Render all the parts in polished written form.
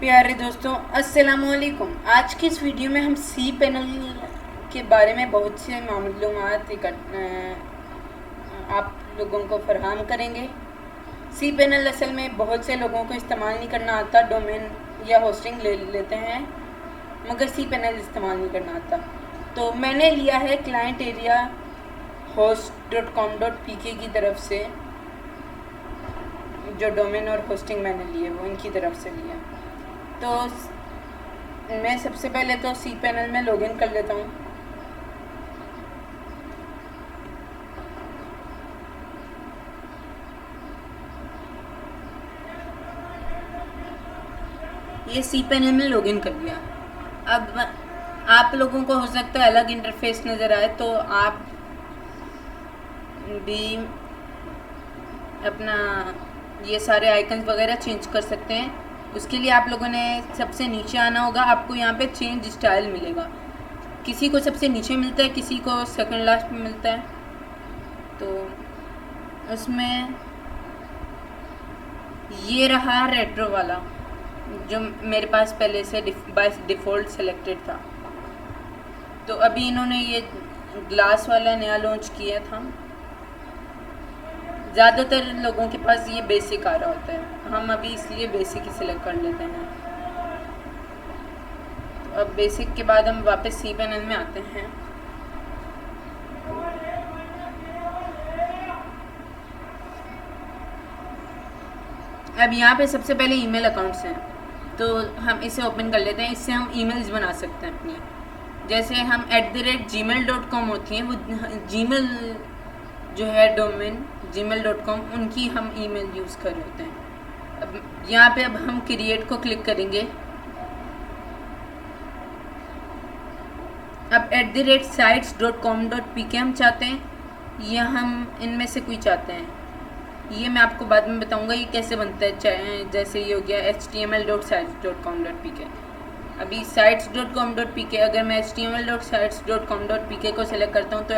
प्यारे दोस्तों, अस्सलाम वालेकुम। आज की इस वीडियो में हम सी पैनल के बारे में बहुत से मालूमात आप लोगों को फराहम करेंगे। सी पैनल असल में बहुत से लोगों को इस्तेमाल नहीं करना आता। डोमेन या होस्टिंग ले लेते हैं मगर सी पैनल इस्तेमाल नहीं करना आता। तो मैंने लिया है क्लाइंट एरिया host.com.pk की तरफ से। जो डोमेन और होस्टिंग मैंने लिए वो इनकी तरफ से लिया। तो मैं सबसे पहले तो सी पैनल में लॉगिन कर लेता हूँ। ये सी पैनल में लॉगिन कर लिया। अब आप लोगों को हो सकता है अलग इंटरफेस नज़र आए, तो आप भी अपना ये सारे आइकन्स वगैरह चेंज कर सकते हैं। उसके लिए आप लोगों ने सबसे नीचे आना होगा। आपको यहाँ पे चेंज स्टाइल मिलेगा। किसी को सबसे नीचे मिलता है, किसी को सेकंड लास्ट में मिलता है। तो उसमें ये रहा रेट्रो वाला जो मेरे पास पहले से बाय डिफ़ॉल्ट सेलेक्टेड था। तो अभी इन्होंने ये ग्लास वाला नया लॉन्च किया था। ज़्यादातर लोगों के पास ये बेसिक आ रहा होता है। हम अभी इसलिए बेसिक ही सिलेक्ट कर लेते हैं। तो अब बेसिक के बाद हम वापस सी पैनल में आते हैं। अब यहाँ पे सबसे पहले ईमेल अकाउंट्स हैं, तो हम इसे ओपन कर लेते हैं। इससे हम ईमेल्स बना सकते हैं अपनी। जैसे हम @gmail.com होती हैं, वो जीमेल जो है डोमेन gmail.com, उनकी हम ईमेल यूज़ कर रहे होते हैं। अब यहाँ पे अब हम क्रिएट को क्लिक करेंगे। अब @sites.com.pk हम चाहते हैं, या हम इनमें से कोई चाहते हैं। ये मैं आपको बाद में बताऊंगा ये कैसे बनता है। जैसे ये हो गया html.sites.com.pk। अभी sites.com.pk, अगर मैं html.sites.com.pk को सिलेक्ट करता हूँ तो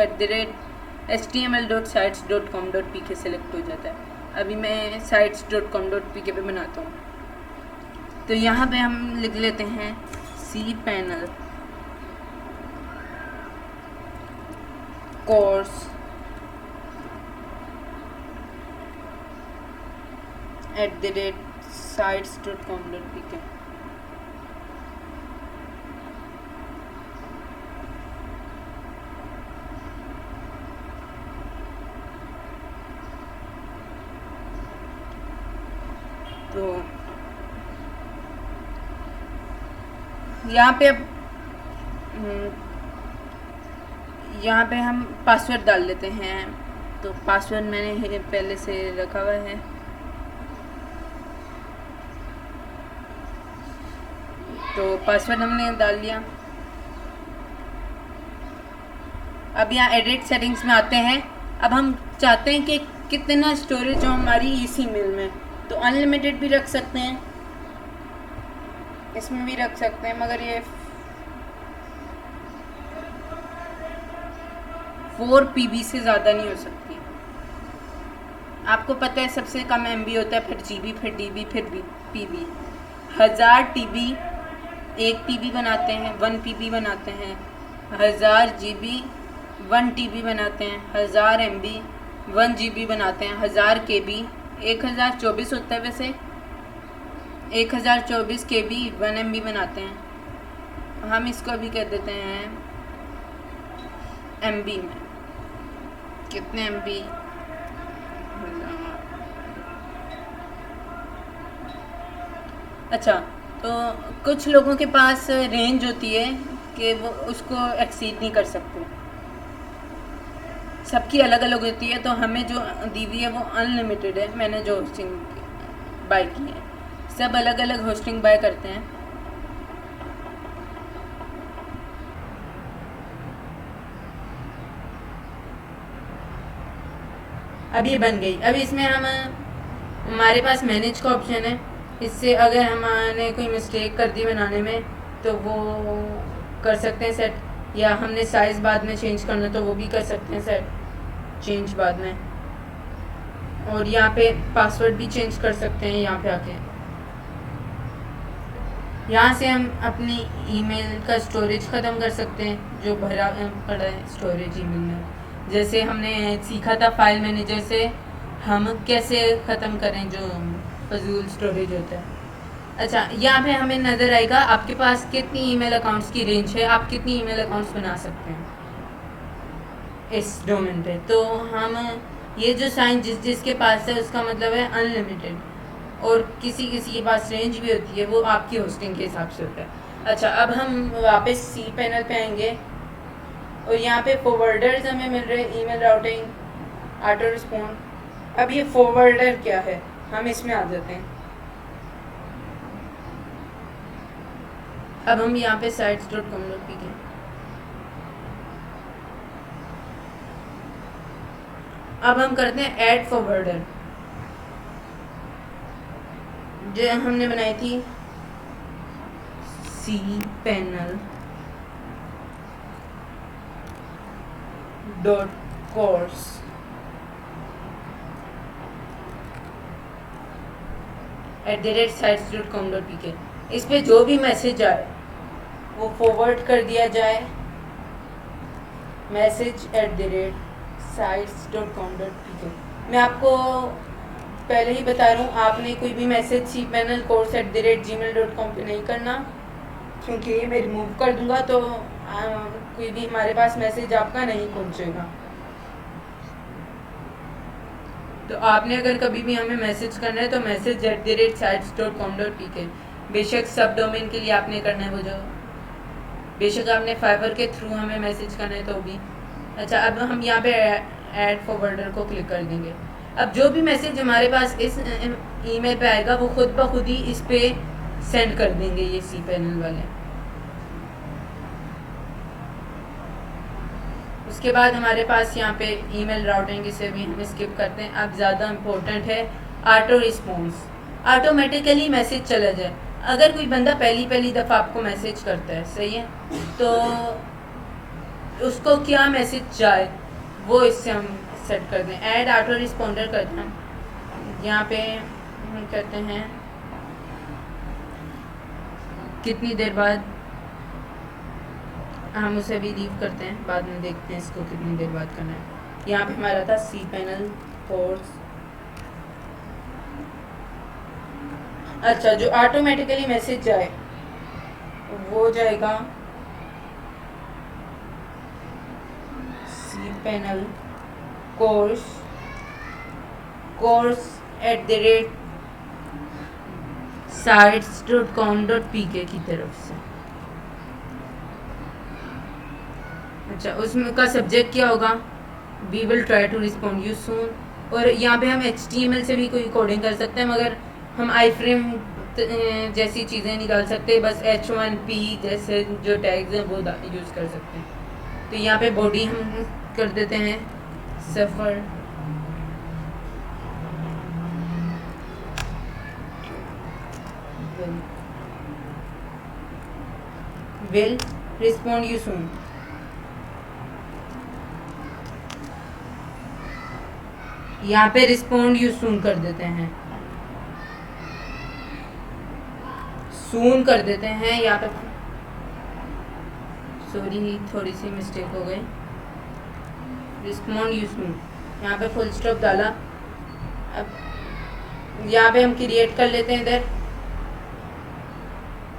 html.sites.com.pk सेलेक्ट हो जाता है। अभी मैं sites.com.pk पे बनाता हूँ। तो यहाँ पे हम लिख लेते हैं सी पैनल कोर्स @sites.com.pk। तो यहाँ पे हम पासवर्ड डाल लेते हैं। तो पासवर्ड मैंने पहले से रखा हुआ है। तो पासवर्ड हमने डाल लिया। अब यहाँ एडिट सेटिंग्स में आते हैं। अब हम चाहते हैं कि कितना स्टोरेज हो हमारी इस ईमेल में, तो अनलिमिटेड भी रख सकते हैं, इसमें भी रख सकते हैं, मगर ये 4 PB से ज़्यादा नहीं हो सकती। आपको पता है सबसे कम MB होता है, फिर GB, फिर DB, फिर PB। 1000 TB 1 PB बनाते हैं, 1 PB बनाते हैं। 1000 GB 1 TB बनाते हैं। 1000 MB 1 GB बनाते हैं। 1000 KB 1024 होता है वैसे। 1024 KB 1 MB बनाते हैं। हम इसको अभी कह देते हैं MB में। कितने MB? अच्छा, तो कुछ लोगों के पास रेंज होती है कि वो उसको एक्सीड नहीं कर सकते। सबकी अलग अलग होती है। तो हमें जो दी हुई है वो अनलिमिटेड है। मैंने जो होस्टिंग बाय की है, सब अलग अलग होस्टिंग बाय करते हैं। अब ये बन गई। अब इसमें हमारे पास मैनेज का ऑप्शन है। इससे अगर हमने कोई मिस्टेक कर दी बनाने में तो वो कर सकते हैं सेट, या हमने साइज़ बाद में चेंज करना तो वो भी कर सकते हैं सेट चेंज बाद में। और यहाँ पे पासवर्ड भी चेंज कर सकते हैं यहाँ पे आके। यहाँ से हम अपनी ईमेल का स्टोरेज ख़त्म कर सकते हैं जो भरा पड़ा है स्टोरेज ईमेल में। जैसे हमने सीखा था फाइल मैनेजर से हम कैसे ख़त्म करें जो फजूल स्टोरेज होता है। अच्छा, यहाँ पे हमें नज़र आएगा आपके पास कितनी ईमेल अकाउंट्स की रेंज है, आप कितनी ईमेल अकाउंट्स बना सकते हैं इस डोमेन पे। तो हम ये जो साइन जिसके पास है उसका मतलब है अनलिमिटेड, और किसी किसी के पास रेंज भी होती है, वो आपकी होस्टिंग के हिसाब से होता है। अच्छा, अब हम वापस सी पैनल पे आएंगे और यहाँ पे फॉरवर्डर्स हमें मिल रहे हैं, ईमेल राउटिंग, ऑटो रिस्पॉन्ड। अब ये फॉरवर्डर क्या है, हम इसमें आ जाते हैं। अब हम यहाँ पे sites.com.pk, अब हम करते हैं ऐड फॉरवर्डर जो हमने बनाई थी C panel dot course @sites.com.pk। इस पे जो भी मैसेज आए वो फॉरवर्ड कर दिया जाए message@sites.com.pk। मैं आपको पहले ही बता रहा हूँ, आपने कोई भी message C panel course @gmail.com पे नहीं करना, क्योंकि ये मैं रिमूव कर दूंगा तो कोई भी हमारे पास मैसेज आपका नहीं पहुँचेगा। तो आपने अगर कभी भी हमें मैसेज करना है तो message@sites.com.pk। बेशक सब डोमेन के लिए आपने करना है वो जो, बेशक आपने फाइबर के थ्रू हमें मैसेज करना है तो भी। अच्छा, अब हम यहाँ पे ऐड फॉरवर्डर को क्लिक कर देंगे। अब जो भी मैसेज हमारे पास इस ईमेल पे आएगा वो खुद ब खुद ही इस पे सेंड कर देंगे ये सी पैनल वाले। उसके बाद हमारे पास यहाँ पे ईमेल राउटिंग, इसे भी हम स्किप करते हैं। अब ज़्यादा इम्पोर्टेंट है ऑटो रिस्पॉन्स, ऑटोमेटिकली मैसेज चला जाए। अगर कोई बंदा पहली दफ़ा आपको मैसेज करता है, सही है, तो उसको क्या मैसेज जाए वो इससे हम सेट कर दें। ऐड ऑटो रिस्पॉन्डर करते हैं, यहाँ पे हम करते हैं कितनी देर बाद, हम उसे भी लीव करते हैं, बाद में देखते हैं इसको कितनी देर बाद करना है। यहाँ पे हमारा था सी पैनल कोर्स। अच्छा, जो ऑटोमेटिकली मैसेज जाए वो जाएगा सी पैनल कोर्स @sites.com.pk की तरफ से। अच्छा, उसमें का सब्जेक्ट क्या होगा, we will try to respond you soon. और यहाँ पे हम HTML से भी कोई कोडिंग कर सकते हैं, मगर हम आई फ्रेम जैसी चीज़ें निकाल सकते हैं, बस H1P जैसे जो टैग्स हैं वो यूज़ कर सकते हैं। तो यहाँ पे बॉडी हम कर देते हैं सफ़र विल रिस्पॉन्ड यू सून। यहाँ पे रिस्पॉन्ड यू सून कर देते हैं, सून कर देते हैं। यहाँ पे सॉरी थोड़ी सी मिस्टेक हो गई, रिस्पॉन्ड यू सून, यहाँ पे फुल स्टॉप डाला। अब यहाँ पे हम क्रिएट कर लेते हैं इधर।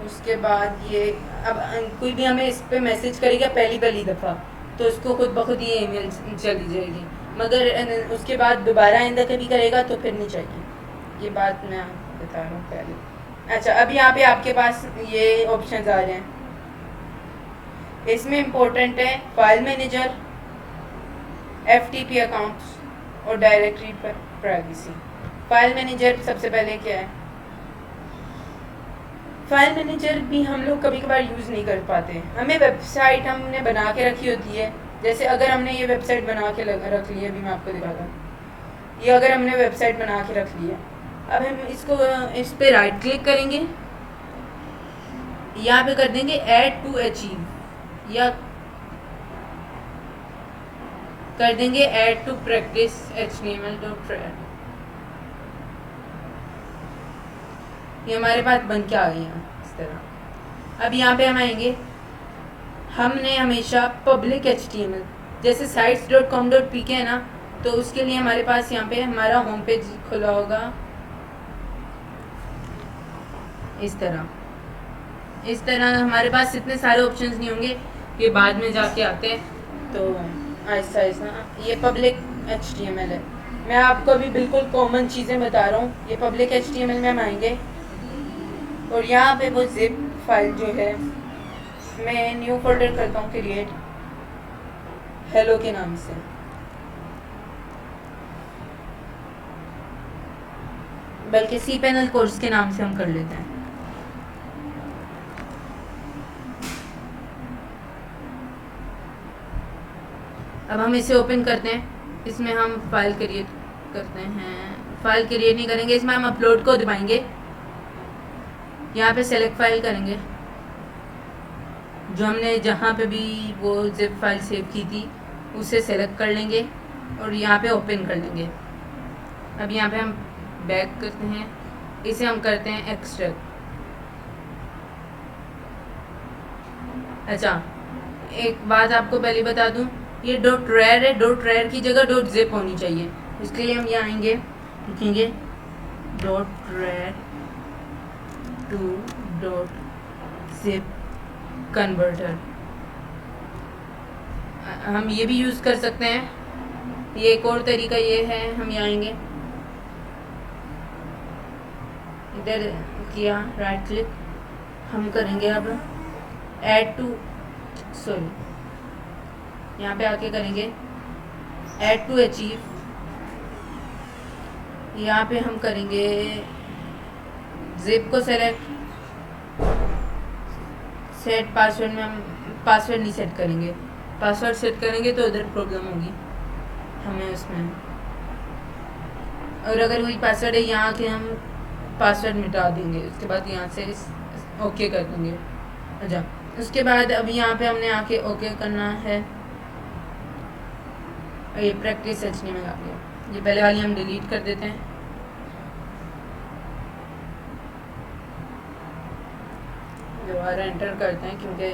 उसके बाद ये अब कोई भी हमें इस पे मैसेज करेगा पहली दफ़ा तो उसको खुद ब खुद ये ईमेल चली जाएगी, मगर उसके बाद दोबारा आइंदा कभी करेगा तो फिर नहीं चाहिए। ये बात मैं बता रहा हूँ पहले। अच्छा, अब यहाँ पे आपके पास ये ऑप्शंस आ रहे हैं, इसमें इम्पोर्टेंट है फाइल मैनेजर, FTP अकाउंट्स और डायरेक्टरी पर प्राइवेसी। फाइल मैनेजर सबसे पहले क्या है, फाइल मैनेजर भी हम लोग कभी कभार यूज़ नहीं कर पाते। हमें वेबसाइट हमने बना के रखी होती है, जैसे अगर हमने ये वेबसाइट बना के रख ली है, अभी मैं आपको दिखाता हूँ, ये अगर हमने वेबसाइट बना के रख ली है, अब हम इसको इस पे राइट क्लिक करेंगे, यहाँ पे कर देंगे ऐड टू अचीव, या कर देंगे ऐड टू प्रैक्टिस HTML.thread। ये हमारे पास बन के आ गई है इस तरह। अब यहाँ पे हम आएंगे, हमने हमेशा पब्लिक HTML जैसे sites.com.pk है ना, तो उसके लिए हमारे पास यहाँ पे हमारा होम पेज खुला होगा इस तरह हमारे पास इतने सारे ऑप्शंस नहीं होंगे, ये बाद में जाके आते हैं, तो ऐसा ये पब्लिक HTML है। मैं आपको अभी बिल्कुल कॉमन चीज़ें बता रहा हूँ। ये पब्लिक HTML में हम आएंगे और यहाँ पे वो जिप फाइल जो है, मैं न्यू फोल्डर करता हूँ क्रिएट हेलो के नाम से। बल्कि cPanel कोर्स के नाम से हम कर लेते हैं। अब हम इसे ओपन करते हैं, इसमें हम फाइल क्रिएट करते हैं। फाइल क्रिएट नहीं करेंगे, इसमें हम अपलोड को दबाएंगे, यहाँ पे सेलेक्ट फाइल करेंगे, जो हमने जहाँ पे भी वो जिप फाइल सेव की थी उसे सेलेक्ट कर लेंगे और यहाँ पे ओपन कर लेंगे। अब यहाँ पे हम बैक करते हैं, इसे हम करते हैं एक्सट्रैक्ट। अच्छा, एक बात आपको पहले बता दूं, ये .rar है, .rar की जगह .zip होनी चाहिए। इसके लिए हम यहाँ आएंगे, लिखेंगे .rar to .zip कन्वर्टर। हम ये भी यूज़ कर सकते हैं, ये एक और तरीका ये है, हम यहाँ आएंगे, इधर किया राइट क्लिक, हम करेंगे अब ऐड टू यहाँ पे आके करेंगे ऐड टू अचीव। यहाँ पे हम करेंगे जिप को सेलेक्ट, सेट पासवर्ड में हम पासवर्ड नहीं सेट करेंगे, पासवर्ड सेट करेंगे तो उधर प्रॉब्लम होगी हमें उसमें। और अगर वही पासवर्ड है, यहाँ के हम पासवर्ड मिटा देंगे, उसके बाद यहाँ से ओके कर देंगे। अच्छा, उसके बाद अब यहाँ पे हमने आके ओके करना है। ये प्रैक्टिस HTML आ गया, ये पहले वाली हम डिलीट कर देते हैं। दोबारा एंटर करते हैं क्योंकि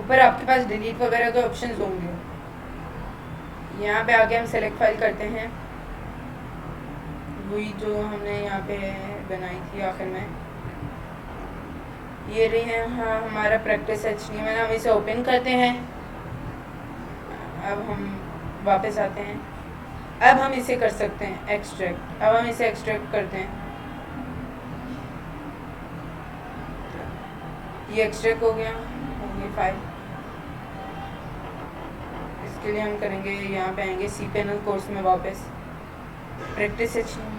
ऊपर आपके पास डिलीट वगैरह के ऑप्शंस होंगे। यहाँ पे आके हम सेलेक्ट फाइल करते हैं, वही जो हमने यहाँ पे बनाई थी आखिर में, ये रही है हाँ हमारा प्रैक्टिस HTML। हम इसे ओपन करते हैं। अब हम वापस आते हैं, अब हम इसे कर सकते हैं एक्सट्रैक्ट। अब हम इसे एक्सट्रैक्ट करते हैं, ये एक्सट्रैक्ट हो गया फाइल। इसके लिए हम करेंगे, यहाँ पे आएंगे cPanel कोर्स में वापस प्रैक्टिस HTML।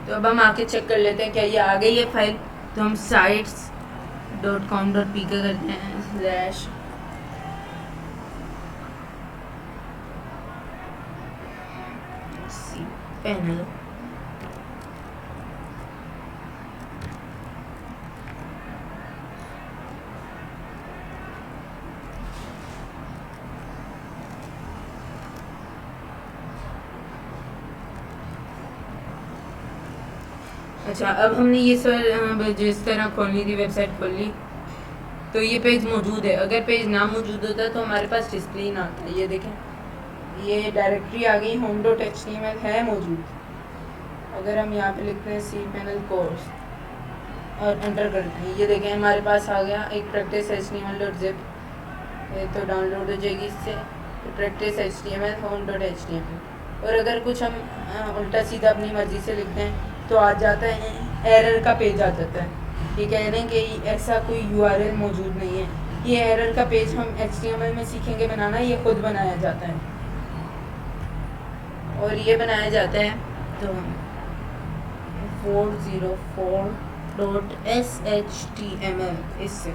तो अब हम आके चेक कर लेते हैं क्या ये आ गई है फाइल। तो हम sites.com.pk करते हैं /cPanel। अच्छा, अब हमने ये सर जिस तरह खोलनी थी वेबसाइट खोल ली, तो ये पेज मौजूद है। अगर पेज ना मौजूद होता तो हमारे पास डिस्प्ले ना आता। ये देखें, ये डायरेक्टरी आ गई, home.html है मौजूद। अगर हम यहाँ पे लिखते हैं cPanel कोर्स और एंटर करते हैं, ये देखें हमारे पास आ गया एक प्रैक्टिस HTML.zip। ये तो डाउनलोड हो जाएगी इससे, तो प्रैक्टिस HTML home.html। और अगर कुछ हम उल्टा सीधा अपनी मर्ज़ी से लिखते हैं तो आ जाता है, एरर का पेज आ जाता है। ये कह रहे हैं कि ऐसा कोई URL मौजूद नहीं है। ये एरर का पेज हम HTML में सीखेंगे बनाना, ये खुद बनाया जाता है। और ये बनाया जाता है तो 404.shtml इससे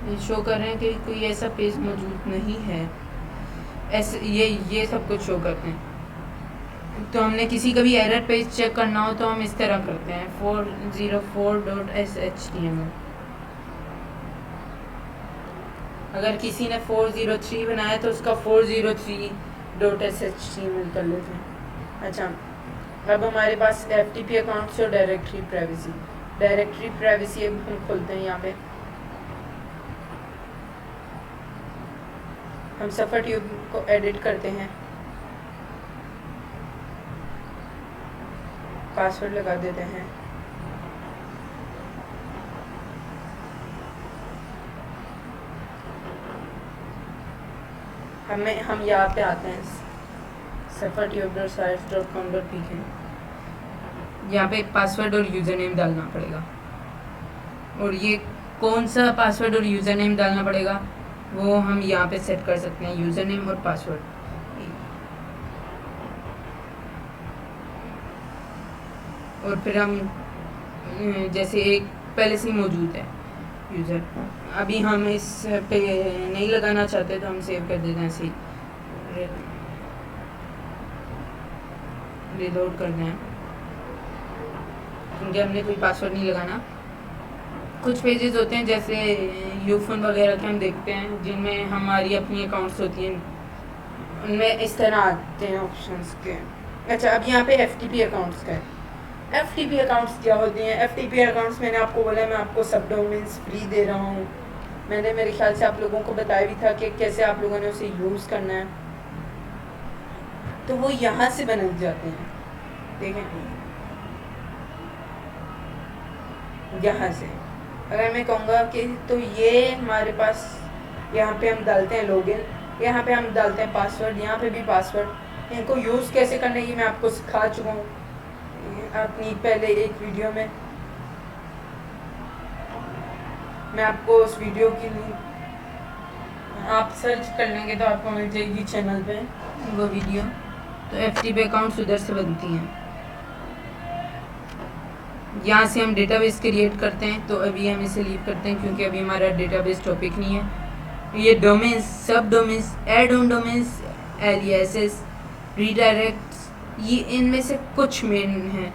ये शो कर रहे हैं कि कोई ऐसा पेज मौजूद नहीं है। ऐसे ये सब कुछ शो करते हैं। तो हमने किसी का भी एरर पेज चेक करना हो तो हम इस तरह करते हैं 404.shtml। अगर किसी ने 403 बनाया तो उसका 403.html कर लेते हैं। अच्छा, अब हमारे पास FTP अकाउंट्स और डायरेक्टरी प्राइवेसी। डायरेक्टरी प्राइवेसी अब हम खोलते हैं। यहाँ पे हम सफ़र ट्यूब को एडिट करते हैं, पासवर्ड लगा देते हैं। हम यहाँ पे आते हैं safartube.sites.com.pk। यहाँ पे पासवर्ड और यूज़र नेम डालना पड़ेगा, और ये कौन सा पासवर्ड और यूज़र नेम डालना पड़ेगा वो हम यहाँ पे सेट कर सकते हैं, यूज़र नेम और पासवर्ड। और फिर हम जैसे एक पहले से ही मौजूद है यूज़र, अभी हम इस पे नहीं लगाना चाहते तो हम सेव कर देते हैं, ऐसे रिलोड करना है क्योंकि हमने कोई पासवर्ड नहीं लगाना। कुछ पेजेस होते हैं जैसे यूफोन वगैरह के हम देखते हैं जिनमें हमारी अपनी अकाउंट्स होती हैं, उनमें इस तरह आते हैं ऑप्शंस के। अच्छा, अब यहाँ पे FTP अकाउंट्स का है। FTP अकाउंट्स क्या होती हैं? FTP अकाउंट्स मैंने आपको बोला, मैं आपको सब डोमेन्स फ्री दे रहा हूँ। मैंने मेरे ख्याल से आप लोगों को बताया भी था कि कैसे आप लोगों ने उसे यूज़ करना है। तो वो यहाँ से बन जाते हैं, देखें यहाँ से। अगर मैं कहूँगा कि तो ये हमारे पास यहाँ पे हम डालते हैं लॉगिन, यहाँ पे हम डालते हैं पासवर्ड, यहाँ पे भी पासवर्ड। इनको यूज़ कैसे करना है ये मैं आपको सिखा चुका हूँ अपनी पहले एक वीडियो में। मैं आपको उस वीडियो की लिंक आप सर्च कर लेंगे तो आपको मिल जाएगी चैनल पे वो वीडियो। तो FTP अकाउंट्स उधर से बनती हैं। यहाँ से हम डेटाबेस क्रिएट करते हैं, तो अभी हम इसे लीव करते हैं क्योंकि अभी हमारा डेटाबेस टॉपिक नहीं है। ये domains, sub domains, add on domains, aliases, redirects, ये इनमें से कुछ मेन हैं।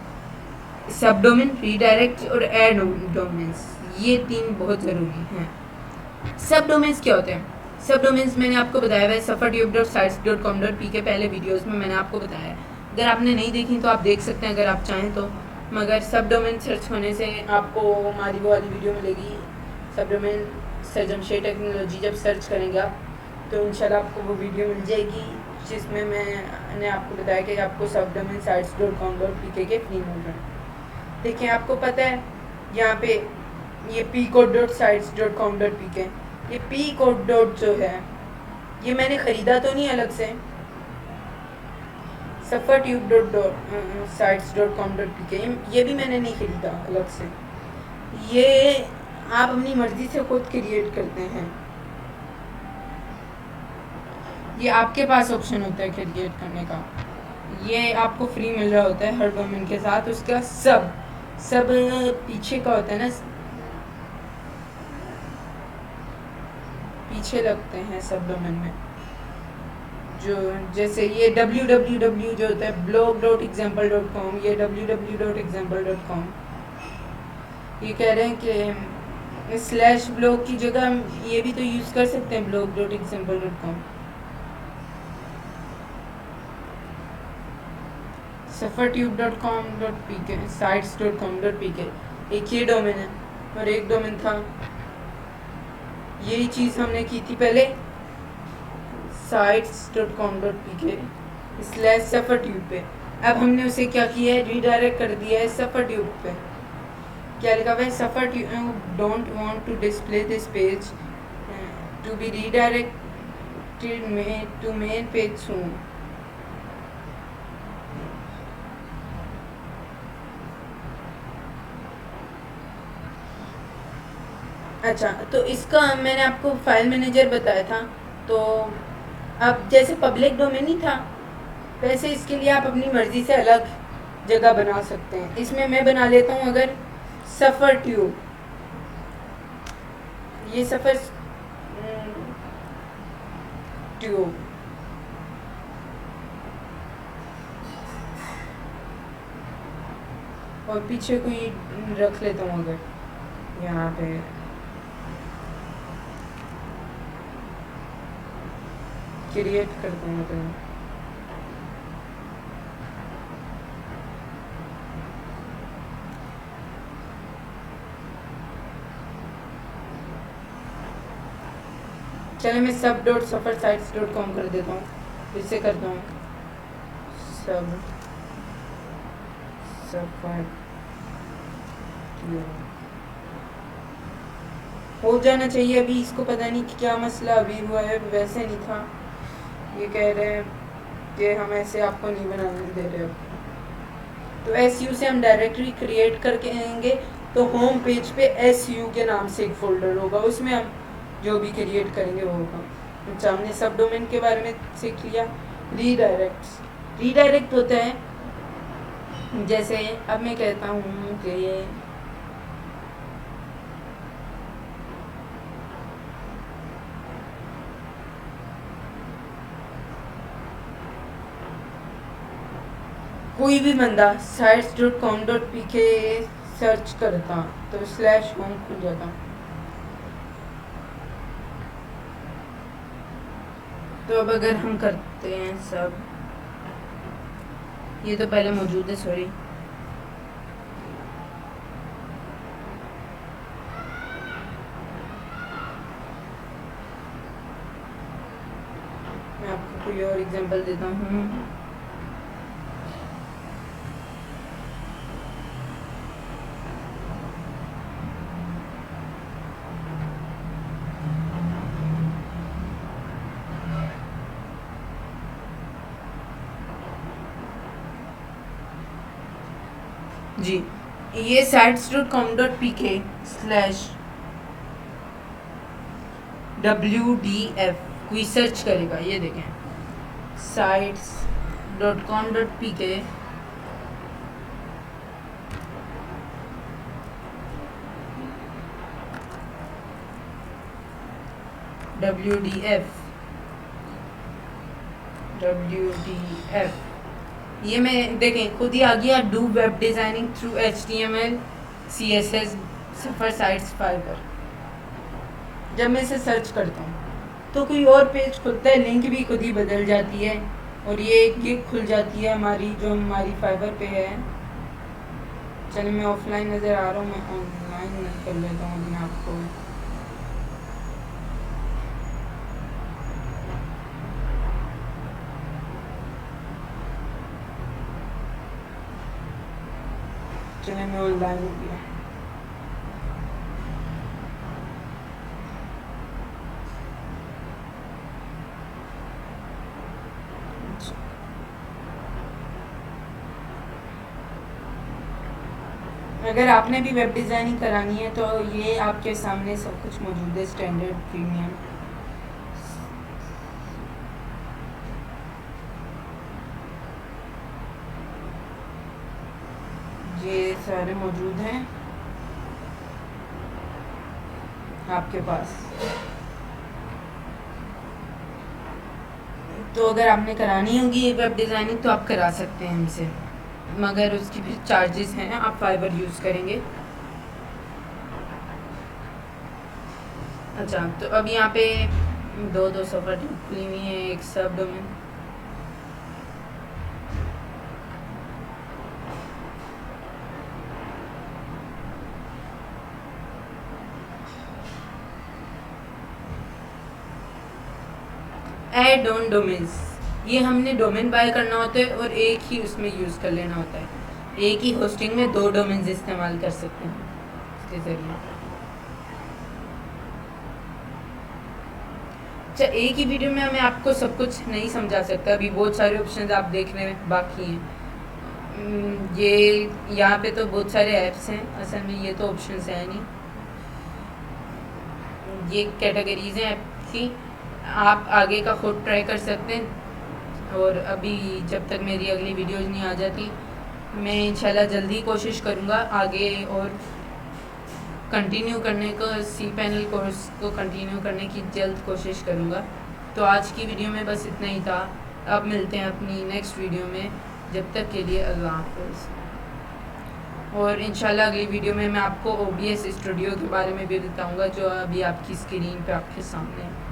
सब डोमेन, रीडायरेक्ट और एड ऑन डोमेन्स, ये तीन बहुत ज़रूरी हैं। सब डोमेन्स क्या होते हैं? सब डोमेन्स मैंने आपको बताया हुआ है safartube.sites.com.pk पहले वीडियोस में मैंने आपको बताया है। अगर आपने नहीं देखी तो आप देख सकते हैं अगर आप चाहें तो। मगर सब डोमेन सर्च होने से आपको हमारी वो वाली वीडियो मिलेगी, सब डोमेन सर जमशेद टेक्नोलॉजी। जब सर्च करेंगे आप तो इंशाल्लाह आपको वो वीडियो मिल जाएगी जिसमें मैंने आपको बताया कि आपको सब डोमेन sites.com.pk के फ्री मिल रहे हैं। देखिए, आपको पता है यहाँ पे ये pcode.sites.com.pk, ये pcode जो है ये मैंने ख़रीदा तो नहीं अलग से, safartube.sites.com.pk ये भी मैंने नहीं ख़रीदा अलग से, ये आप अपनी मर्ज़ी से खुद क्रिएट करते हैं। ये आपके पास ऑप्शन होता है क्रिएट करने का, ये आपको फ्री मिल रहा होता है हर डोमेन के साथ। उसका सब पीछे का होता है ना, पीछे लगते हैं सब डोमेन में, जो जैसे ये www जो होता है blog.example.com, ये www.example.com, ये कह रहे हैं कि /blog की जगह हम ये भी तो यूज़ कर सकते हैं blog.example.com। safartube.com.pk, sites.com.pk एक ये डोमेन है, और एक डोमेन था, यही चीज़ हमने की थी पहले sites.com.pk /safartube पे। अब हमने उसे क्या किया है, रीडायरेक्ट कर दिया है safartube पे। क्या लिखा हुआ है, safartube don't want to display this page to be redirected to main page soon। अच्छा, तो इसका मैंने आपको फाइल मैनेजर बताया था। तो अब जैसे पब्लिक डोमेन ही था वैसे इसके लिए आप अपनी मर्ज़ी से अलग जगह बना सकते हैं। इसमें मैं बना लेता हूँ अगर safartube, ये safartube और पीछे कोई रख लेता हूँ अगर यहाँ पे क्रिएट करते हैं तो चलिए मैं सब.suffersites.com कर देता हूँ, फिर से करता हूँ सब सफर हो जाना चाहिए। अभी इसको पता नहीं कि क्या मसला अभी हुआ है, वैसे नहीं था। ये कह रहे हैं कि हम ऐसे आपको नहीं बनाने दे रहे। तो SU से हम डायरेक्टरी क्रिएट करके आएंगे तो होम पेज पे SU के नाम से एक फोल्डर होगा, उसमें हम जो भी क्रिएट करेंगे वो होगा। अच्छा, हमने सब डोमेन के बारे में सीख लिया। रीडायरेक्ट होता है जैसे अब मैं कहता हूँ कि कोई भी बंदा sites.com.pk सर्च करता तो /home खुल जाता। तो अब अगर हम करते हैं सब, ये तो पहले मौजूद है, सॉरी। मैं आपको कोई और एग्जांपल देता हूँ। जी, ये sites.com.pk/WDF कोई सर्च करेगा, ये देखें sites.com.pk WDF ये मैं देखें खुद ही आ गया। Do web designing through HTML CSS suffer sites fibre. जब मैं इसे सर्च करता हूँ तो कोई और पेज खुलता है, लिंक भी खुद ही बदल जाती है और ये एक गिग खुल जाती है हमारी, जो हमारी फाइबर पे है। चलिए मैं ऑफलाइन नज़र आ रहा हूँ, मैं ऑनलाइन कर लेता हूँ अपने आपको। चलिए मैं ऑनलाइन हो गया। अगर आपने भी वेब डिज़ाइनिंग करानी है तो ये आपके सामने सब कुछ मौजूद है। स्टैंडर्ड, प्रीमियम, ये सारे मौजूद हैं आपके पास। तो अगर आपने करानी होगी ये वेब डिज़ाइनिंग तो आप करा सकते हैं हमसे, मगर उसकी भी चार्जेस हैं। आप फाइबर यूज़ करेंगे। अच्छा, तो अब यहाँ पे दो सफ़र खुली हुई है, एक सब डोमेन। ऐड ऑन डोमेन्स, ये हमने डोमेन बाय करना होता है और एक ही उसमें यूज़ कर लेना होता है। एक ही होस्टिंग में 2 डोमेन्स इस्तेमाल कर सकते हैं इसके ज़रिए। अच्छा, एक ही वीडियो में मैं आपको सब कुछ नहीं समझा सकता, अभी बहुत सारे ऑप्शन आप देखने में बाकी हैं। ये यहाँ पे तो बहुत सारे ऐप्स हैं, असल में ये तो ऑप्शंस हैं नहीं, ये कैटेगरीज हैं ऐप की। आप आगे का खुद ट्राई कर सकते हैं। और अभी जब तक मेरी अगली वीडियोज़ नहीं आ जाती, मैं इंशाल्लाह जल्दी कोशिश करूँगा आगे और कंटिन्यू करने को, cPanel कोर्स को कंटिन्यू करने की जल्द कोशिश करूँगा। तो आज की वीडियो में बस इतना ही था। अब मिलते हैं अपनी नेक्स्ट वीडियो में, जब तक के लिए अल्लाह हाफ़िज़। और इंशाल्लाह अगली वीडियो में मैं आपको OBS स्टूडियो के बारे में भी बताऊँगा, जो अभी आपकी स्क्रीन पे आपके सामने है।